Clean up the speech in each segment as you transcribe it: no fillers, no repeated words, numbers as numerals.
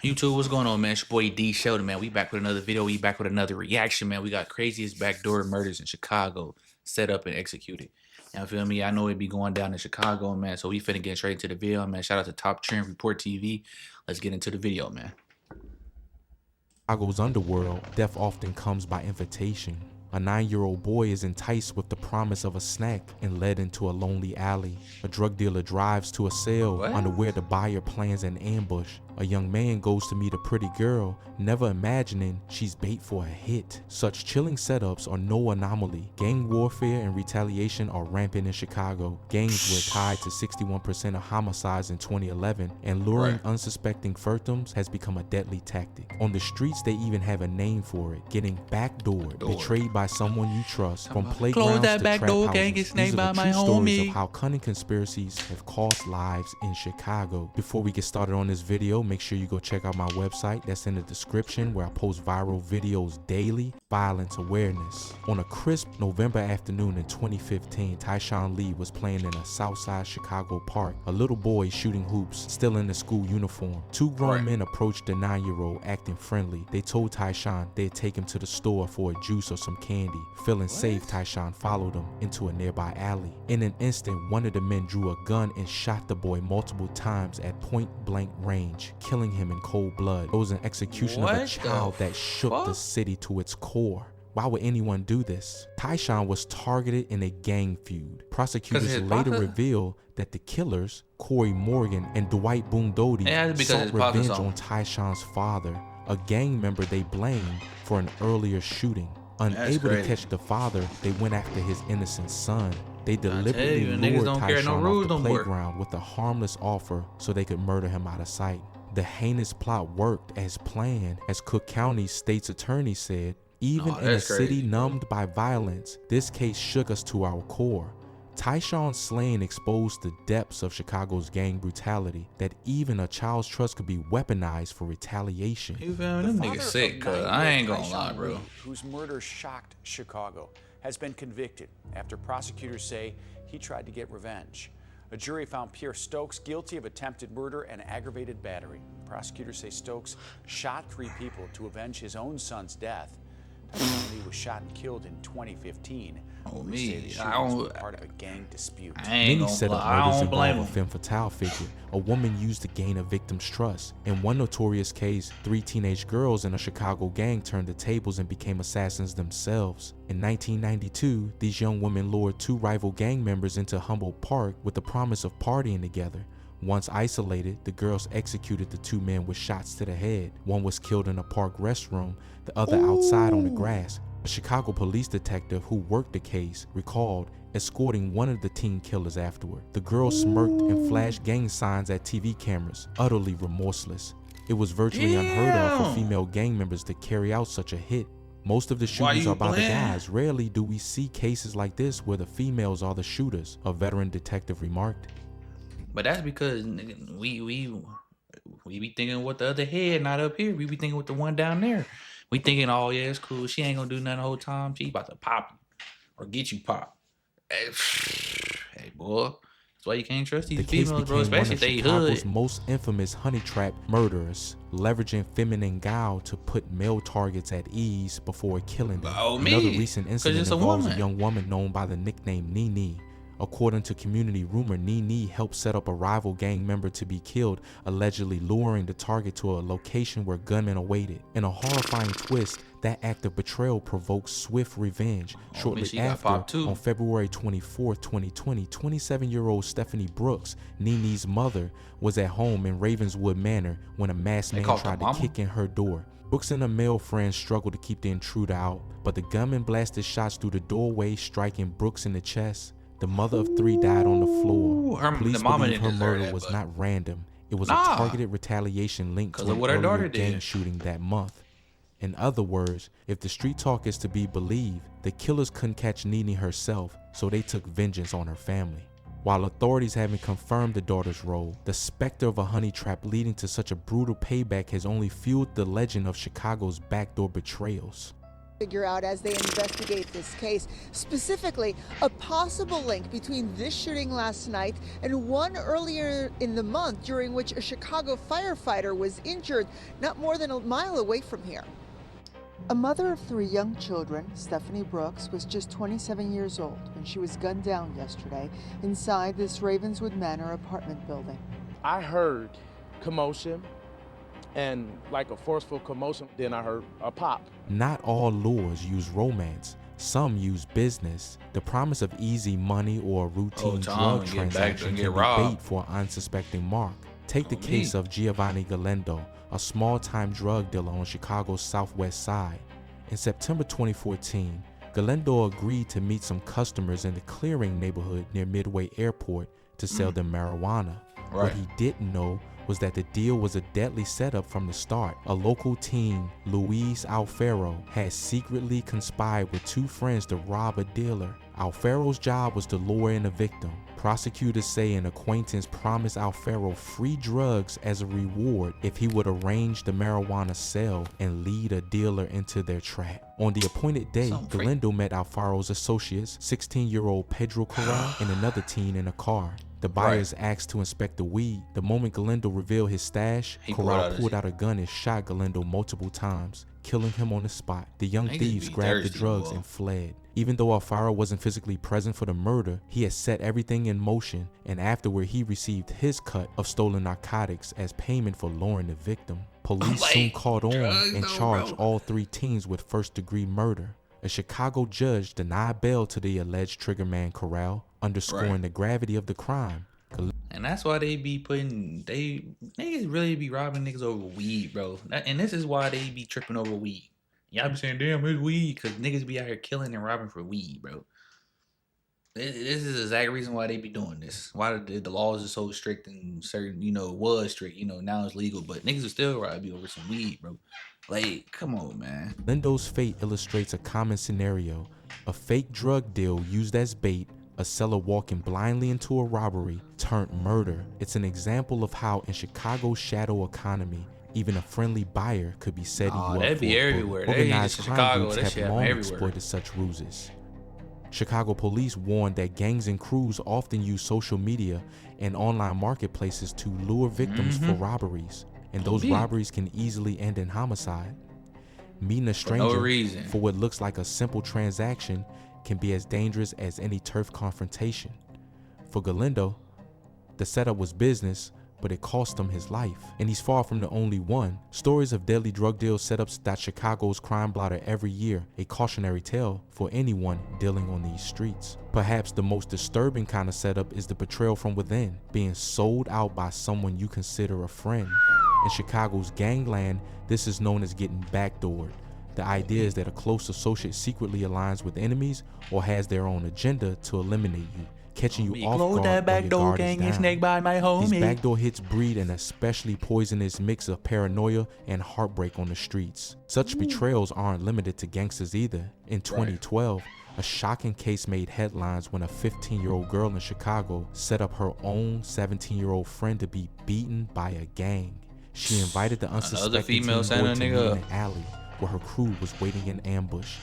YouTube, what's going on, man? It's your boy D.Shelton, man. We back with another video. We back with another reaction, man. We got craziest backdoor murders in Chicago set up and executed. You feel me? I know it be going down in Chicago, man. So we finna get straight into the video, man. Shout out to Top Trend Report TV. Let's get into the video, man. Chicago's underworld, death often comes by invitation. A 9-year-old boy is enticed with the promise of a snack and led into a lonely alley. A drug dealer drives to a sale, unaware the buyer plans an ambush. A young man goes to meet a pretty girl, never imagining she's bait for a hit. Such chilling setups are no anomaly. Gang warfare and retaliation are rampant in Chicago. Gangs were tied to 61% of homicides in 2011, and luring unsuspecting victims has become a deadly tactic. On the streets, they even have a name for it: getting backdoored, betrayed by someone you trust. From playgrounds to trap houses, these are the true stories of how cunning conspiracies have cost lives in Chicago. Before we get started on this video, make sure you go check out my website that's in the description, where I post viral videos daily. Violence awareness. On a crisp November afternoon in 2015, Tyshawn Lee was playing in a Southside Chicago park. A little boy shooting hoops, still in the school uniform. Two grown men approached the 9-year-old acting friendly. They told Tyshawn they'd take him to the store for a juice or some candy. Feeling safe, Tyshawn followed him into a nearby alley. In an instant, one of the men drew a gun and shot the boy multiple times at point-blank range, killing him in cold blood. It was an execution of a child that shook the city to its core. Why would anyone do this? Tyshawn was targeted in a gang feud. Prosecutors later revealed that the killers, Corey Morgan and Dwight Boone Doty, sought revenge on Tyshawn's father, a gang member they blamed for an earlier shooting. Unable to catch the father, they went after his innocent son. They deliberately lured Tyshawn off the playground with a harmless offer so they could murder him out of sight. The heinous plot worked as planned, as Cook County State's attorney said. Even in a city numbed by violence, this case shook us to our core. Tyshawn's slaying exposed the depths of Chicago's gang brutality, that even a child's trust could be weaponized for retaliation. You feel me? Them niggas sick, cuz I ain't gonna lie, bro. Whose murder shocked Chicago, has been convicted after prosecutors say he tried to get revenge. A jury found Pierre Stokes guilty of attempted murder and aggravated battery. Prosecutors say Stokes shot 3 people to avenge his own son's death. He was shot and killed in 2015. I don't part of a gang dispute. Many set up murders involve a femme fatale figure, a woman used to gain a victim's trust. In one notorious case, 3 teenage girls in a Chicago gang turned the tables and became assassins themselves. In 1992, these young women lured 2 rival gang members into Humboldt Park with the promise of partying together. Once isolated, the girls executed the 2 men with shots to the head. One was killed in a park restroom, the other outside on the grass. A Chicago police detective who worked the case recalled escorting one of the teen killers afterward. The girls smirked and flashed gang signs at TV cameras, utterly remorseless. It was virtually unheard of for female gang members to carry out such a hit. Most of the shooters are by the guys. Rarely do we see cases like this where the females are the shooters, a veteran detective remarked. But that's because we be thinking with the other head, not up here. We be thinking with the one down there. We thinking, oh yeah, it's cool. She ain't gonna do nothing the whole time. She about to pop you or get you popped. Hey boy, that's why you can't trust these females, bro. Especially if they hood. Most infamous honey trap murderers, leveraging feminine guile to put male targets at ease before killing them. Another recent incident involves a young woman known by the nickname Nene. According to community rumor, Nene helped set up a rival gang member to be killed, allegedly luring the target to a location where gunmen awaited. In a horrifying twist, that act of betrayal provoked swift revenge. Shortly after, on February 24, 2020, 27-year-old Stephanie Brooks, Nene's mother, was at home in Ravenswood Manor when a masked man tried to kick in her door. Brooks and her male friend struggled to keep the intruder out, but the gunman blasted shots through the doorway, striking Brooks in the chest. The mother of 3 died on the floor. Police believe her murder was not random. It was a targeted retaliation linked to an earlier gang shooting that month. In other words, if the street talk is to be believed, the killers couldn't catch Nene herself, so they took vengeance on her family. While authorities haven't confirmed the daughter's role, the specter of a honey trap leading to such a brutal payback has only fueled the legend of Chicago's backdoor betrayals. figure out as they investigate this case, specifically a possible link between this shooting last night and one earlier in the month during which a Chicago firefighter was injured not more than a mile away from here. A mother of 3 young children, Stephanie Brooks, was just 27 years old when she was gunned down yesterday inside this Ravenswood Manor apartment building. I heard commotion and like a forceful commotion, then I heard a pop. Not all lures use romance. Some use business. The promise of easy money or a routine drug transaction can be bait for an unsuspecting mark. Take the case of Giovanni Galindo, a small-time drug dealer on Chicago's southwest side. In September 2014, Galindo agreed to meet some customers in the Clearing neighborhood near Midway Airport to sell them marijuana. What he didn't know was that the deal was a deadly setup from the start. A local teen, Luis Alfaro, had secretly conspired with 2 friends to rob a dealer. Alfaro's job was to lure in a victim. Prosecutors say an acquaintance promised Alfaro free drugs as a reward if he would arrange the marijuana sale and lead a dealer into their trap. On the appointed day, Galindo met Alfaro's associates, 16-year-old Pedro Corral and another teen in a car. The buyers asked to inspect the weed. The moment Galindo revealed his stash, Corral pulled out a gun and shot Galindo multiple times, killing him on the spot. The young thieves grabbed the drugs and fled. Even though Alfaro wasn't physically present for the murder, he had set everything in motion, and afterward he received his cut of stolen narcotics as payment for luring the victim. Police soon caught on and charged all 3 teens with first-degree murder. A Chicago judge denied bail to the alleged triggerman Corral, underscoring the gravity of the crime. And that's why they be niggas really be robbing niggas over weed, bro. And this is why they be tripping over weed. Y'all be saying, damn, it's weed, because niggas be out here killing and robbing for weed, bro. This is the exact reason why they be doing this. Why the laws are so strict and certain, was strict, now it's legal, but niggas will still rob you over some weed, bro. Like, come on, man. Lindo's fate illustrates a common scenario. A fake drug deal used as bait, a seller walking blindly into a robbery turned murder. It's an example of how in Chicago's shadow economy, even a friendly buyer could be setting you up that'd for be everywhere. Organized crime Chicago, groups have long exploited such ruses. Chicago police warned that gangs and crews often use social media and online marketplaces to lure victims for robberies, and those robberies can easily end in homicide. Meeting a stranger for what looks like a simple transaction can be as dangerous as any turf confrontation. For Galindo, the setup was business, but it cost him his life, and he's far from the only one. Stories of deadly drug deal setups dot Chicago's crime blotter every year, a cautionary tale for anyone dealing on these streets. Perhaps the most disturbing kind of setup is the betrayal from within, being sold out by someone you consider a friend. In Chicago's gangland, this is known as getting backdoored. The idea is that a close associate secretly aligns with enemies or has their own agenda to eliminate you, catching you off guard that backdoor gang and snake by my homie. These backdoor hits breed an especially poisonous mix of paranoia and heartbreak on the streets. Such betrayals aren't limited to gangsters either. In 2012, a shocking case made headlines when a 15-year-old girl in Chicago set up her own 17-year-old friend to be beaten by a gang. She invited the unsuspecting teen boy to meet in an alley where her crew was waiting in ambush.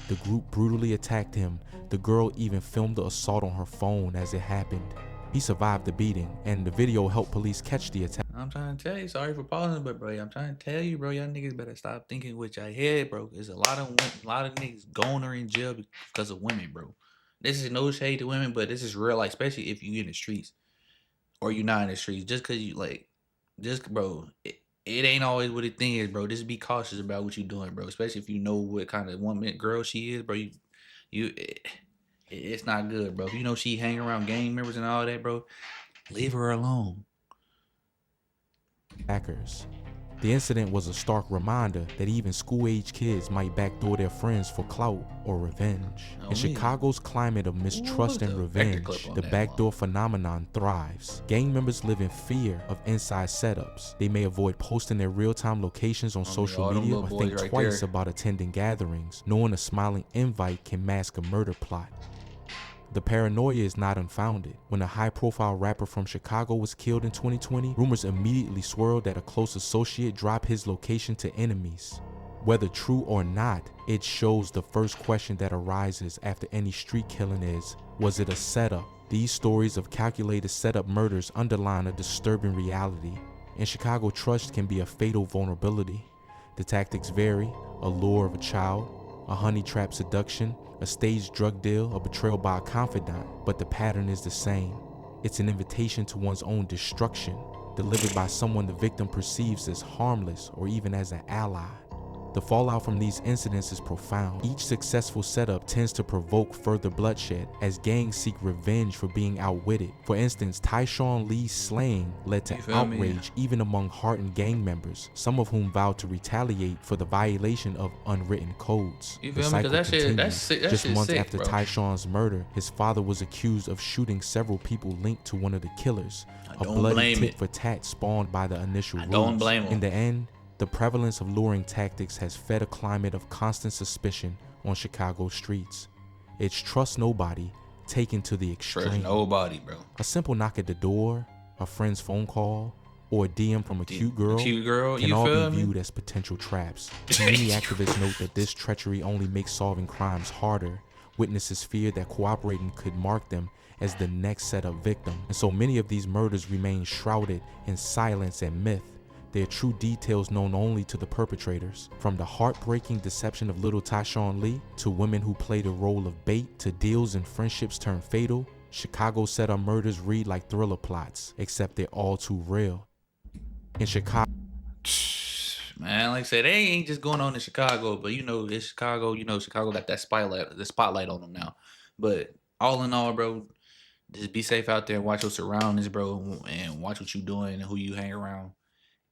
The group brutally attacked him. The girl even filmed the assault on her phone as it happened. He survived the beating, and the video helped police catch the attack. I'm trying to tell you, sorry for pausing, but bro, I'm trying to tell you, bro, y'all niggas better stop thinking with your head, bro. There's a lot of niggas going or in jail because of women, bro. This is no shade to women, but this is real, like, especially if you in the streets or you not in the streets. Just cause you bro, it ain't always what it think is, bro. Just be cautious about what you doing, bro. Especially if you know what kind of woman girl she is, bro. It's not good, bro. If you know she hang around gang members and all that, bro, leave her alone. Hackers. The incident was a stark reminder that even school-age kids might backdoor their friends for clout or revenge. In Chicago's climate of mistrust and revenge, the backdoor phenomenon thrives. Gang members live in fear of inside setups. They may avoid posting their real-time locations on social media or think twice about attending gatherings, knowing a smiling invite can mask a murder plot. The paranoia is not unfounded. When a high-profile rapper from Chicago was killed in 2020, rumors immediately swirled that a close associate dropped his location to enemies. Whether true or not, it shows the first question that arises after any street killing is, was it a setup? These stories of calculated setup murders underline a disturbing reality. In Chicago, trust can be a fatal vulnerability. The tactics vary: a lure of a child, a honey trap seduction, a staged drug deal, a betrayal by a confidant, but the pattern is the same. It's an invitation to one's own destruction, delivered by someone the victim perceives as harmless or even as an ally. The fallout from these incidents is profound. Each successful setup tends to provoke further bloodshed as gangs seek revenge for being outwitted. For instance, Tyshawn Lee's slaying led to outrage even among hardened gang members, some of whom vowed to retaliate for the violation of unwritten codes. You The feel me? cycle Cause continues. sick. That Just shit's months sick, after bro. Tyshawn's murder, his father was accused of shooting several people linked to one of the killers. A don't bloody blame tit it. for tat spawned by the initial I don't ruse. blame him. In the end, the prevalence of luring tactics has fed a climate of constant suspicion on Chicago streets. It's trust nobody taken to the Trust extreme. nobody, bro. A simple knock at the door, a friend's phone call, or a DM from a cute girl, can you all feel be me? viewed as potential traps. Many activists note that this treachery only makes solving crimes harder. Witnesses fear that cooperating could mark them as the next setup victim, and so many of these murders remain shrouded in silence and myth. Their true details known only to the perpetrators. From the heartbreaking deception of little Tyshawn Lee to women who play the role of bait to deals and friendships turn fatal, Chicago setup murders read like thriller plots, except they're all too real. In Chicago, Man, like I said, they ain't just going on in Chicago, but it's Chicago. Chicago got that spotlight on them now. But all in all, bro, just be safe out there and watch your surroundings, bro, and watch what you doing and who you hang around.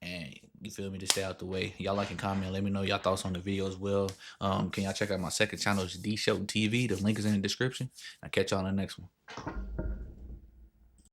And you feel me, to stay out the way. Y'all like and comment. Let me know y'all thoughts on the video as well. Can y'all check out my second channel? It's D.Shelton TV. The link is in the description. I'll catch y'all on the next one.